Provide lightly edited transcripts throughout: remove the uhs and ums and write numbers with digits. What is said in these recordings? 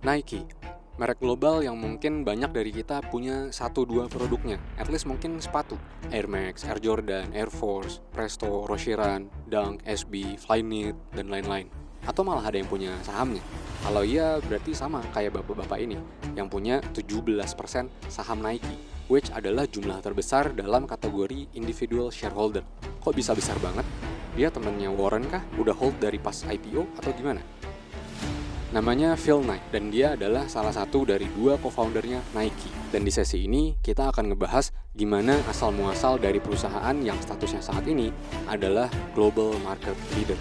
Nike, merek global yang mungkin banyak dari kita punya 1-2 produknya, at least mungkin sepatu. Air Max, Air Jordan, Air Force, Presto, Roshiran, Dunk, SB, Flyknit, dan lain-lain. Atau malah ada yang punya sahamnya. Kalau iya berarti sama kayak bapak-bapak ini, yang punya 17% saham Nike, which adalah jumlah terbesar dalam kategori individual shareholder. Kok bisa besar banget? Dia temennya Warren kah? Udah hold dari pas IPO atau gimana? Namanya Phil Knight, dan dia adalah salah satu dari 2 co-foundernya Nike. Dan di sesi ini, kita akan ngebahas gimana asal-muasal dari perusahaan yang statusnya saat ini adalah global market leader.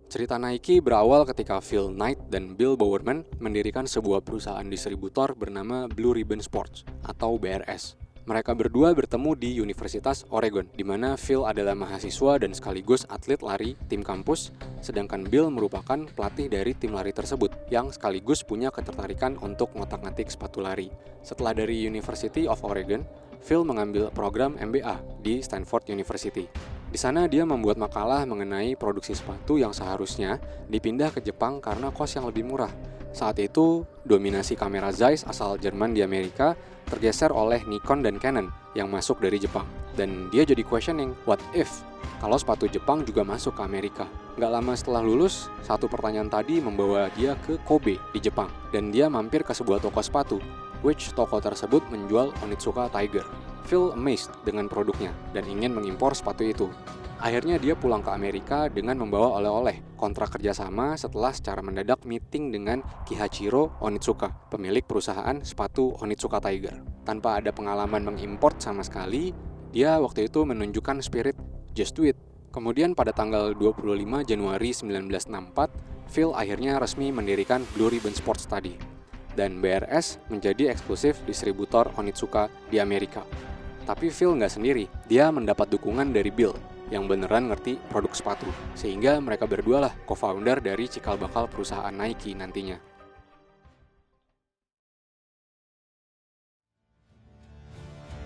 Cerita Nike berawal ketika Phil Knight dan Bill Bowerman mendirikan sebuah perusahaan distributor bernama Blue Ribbon Sports atau BRS. Mereka berdua bertemu di Universitas Oregon, di mana Phil adalah mahasiswa dan sekaligus atlet lari tim kampus, sedangkan Bill merupakan pelatih dari tim lari tersebut, yang sekaligus punya ketertarikan untuk ngotak-ngatik sepatu lari. Setelah dari University of Oregon, Phil mengambil program MBA di Stanford University. Di sana dia membuat makalah mengenai produksi sepatu yang seharusnya dipindah ke Jepang karena kos yang lebih murah. Saat itu, dominasi kamera Zeiss asal Jerman di Amerika tergeser oleh Nikon dan Canon yang masuk dari Jepang. Dan dia jadi questioning, what if? Kalau sepatu Jepang juga masuk ke Amerika. Nggak lama setelah lulus, satu pertanyaan tadi membawa dia ke Kobe di Jepang. Dan dia mampir ke sebuah toko sepatu, which toko tersebut menjual Onitsuka Tiger. Phil amazed dengan produknya dan ingin mengimpor sepatu itu. Akhirnya dia pulang ke Amerika dengan membawa oleh-oleh kontrak kerjasama setelah secara mendadak meeting dengan Kihachiro Onitsuka, pemilik perusahaan sepatu Onitsuka Tiger. Tanpa ada pengalaman mengimport sama sekali, dia waktu itu menunjukkan spirit just do it. Kemudian pada tanggal 25 Januari 1964, Phil akhirnya resmi mendirikan Blue Ribbon Sports tadi. Dan BRS menjadi eksklusif distributor Onitsuka di Amerika. Tapi Phil nggak sendiri, dia mendapat dukungan dari Bill, yang beneran ngerti produk sepatu, sehingga mereka berdua lah co-founder dari cikal bakal perusahaan Nike nantinya.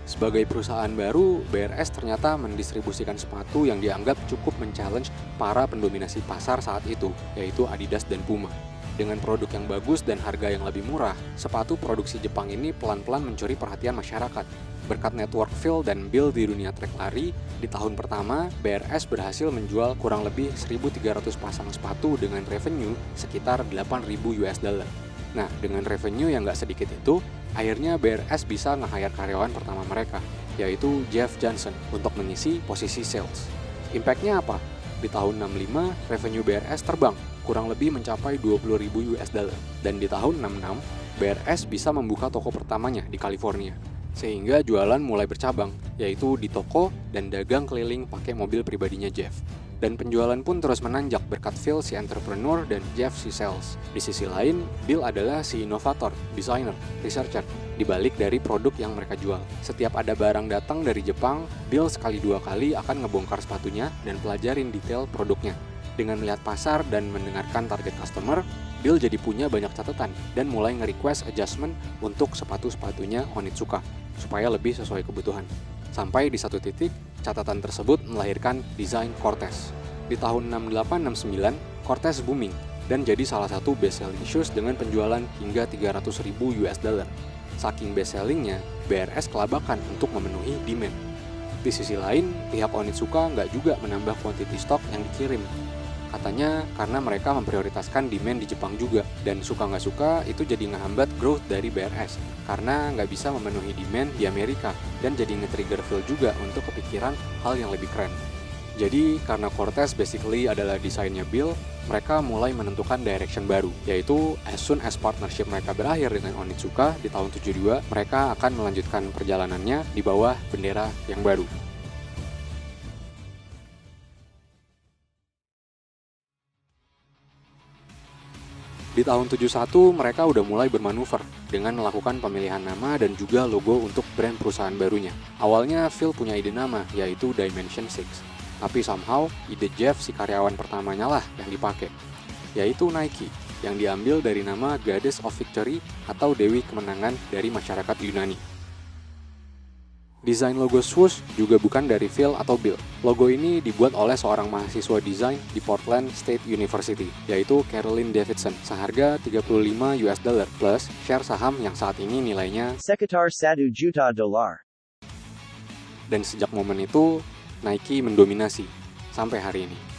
Sebagai perusahaan baru, BRS ternyata mendistribusikan sepatu yang dianggap cukup men-challenge para pendominasi pasar saat itu, yaitu Adidas dan Puma. Dengan produk yang bagus dan harga yang lebih murah, sepatu produksi Jepang ini pelan-pelan mencuri perhatian masyarakat. Berkat network Phil dan Bill di dunia trek lari, di tahun pertama, BRS berhasil menjual kurang lebih 1.300 pasang sepatu dengan revenue sekitar 8.000 US dollar. Nah, dengan revenue yang nggak sedikit itu, akhirnya BRS bisa nge-hire karyawan pertama mereka, yaitu Jeff Johnson, untuk mengisi posisi sales. Impact-nya apa? Di tahun 65, revenue BRS terbang, kurang lebih mencapai 20.000 US dollar. Dan di tahun 66, BRS bisa membuka toko pertamanya di California. Sehingga jualan mulai bercabang, yaitu di toko dan dagang keliling pakai mobil pribadinya Jeff. Dan penjualan pun terus menanjak berkat Phil si entrepreneur dan Jeff si sales. Di sisi lain, Bill adalah si inovator, designer, researcher, dibalik dari produk yang mereka jual. Setiap ada barang datang dari Jepang, Bill sekali dua kali akan ngebongkar sepatunya dan pelajarin detail produknya. Dengan melihat pasar dan mendengarkan target customer, Bill jadi punya banyak catatan dan mulai nge-request adjustment untuk sepatu-sepatunya Onitsuka supaya lebih sesuai kebutuhan. Sampai di satu titik, catatan tersebut melahirkan desain Cortez. Di tahun 68-69, Cortez booming dan jadi salah satu best-selling shoes dengan penjualan hingga 300.000 US dollar. Saking best-sellingnya, BRS kelabakan untuk memenuhi demand. Di sisi lain, pihak Onitsuka nggak juga menambah quantity stok yang dikirim. Katanya karena mereka memprioritaskan demand di Jepang juga, dan suka nggak suka itu jadi ngehambat growth dari BRS karena nggak bisa memenuhi demand di Amerika, dan jadi nge-trigger Phil juga untuk kepikiran hal yang lebih keren. Jadi karena Cortez basically adalah desainnya Bill, mereka mulai menentukan direction baru, yaitu as soon as partnership mereka berakhir dengan Onitsuka di tahun 72, mereka akan melanjutkan perjalanannya di bawah bendera yang baru. Di tahun 71, mereka udah mulai bermanuver dengan melakukan pemilihan nama dan juga logo untuk brand perusahaan barunya. Awalnya Phil punya ide nama, yaitu Dimension 6. Tapi somehow, ide Jeff si karyawan pertamanya lah yang dipakai, yaitu Nike, yang diambil dari nama Goddess of Victory atau Dewi Kemenangan dari masyarakat Yunani. Desain logo swoosh juga bukan dari Phil atau Bill. Logo ini dibuat oleh seorang mahasiswa desain di Portland State University, yaitu Carolyn Davidson, seharga $35 plus share saham yang saat ini nilainya sekitar $1 juta. Dan sejak momen itu, Nike mendominasi sampai hari ini.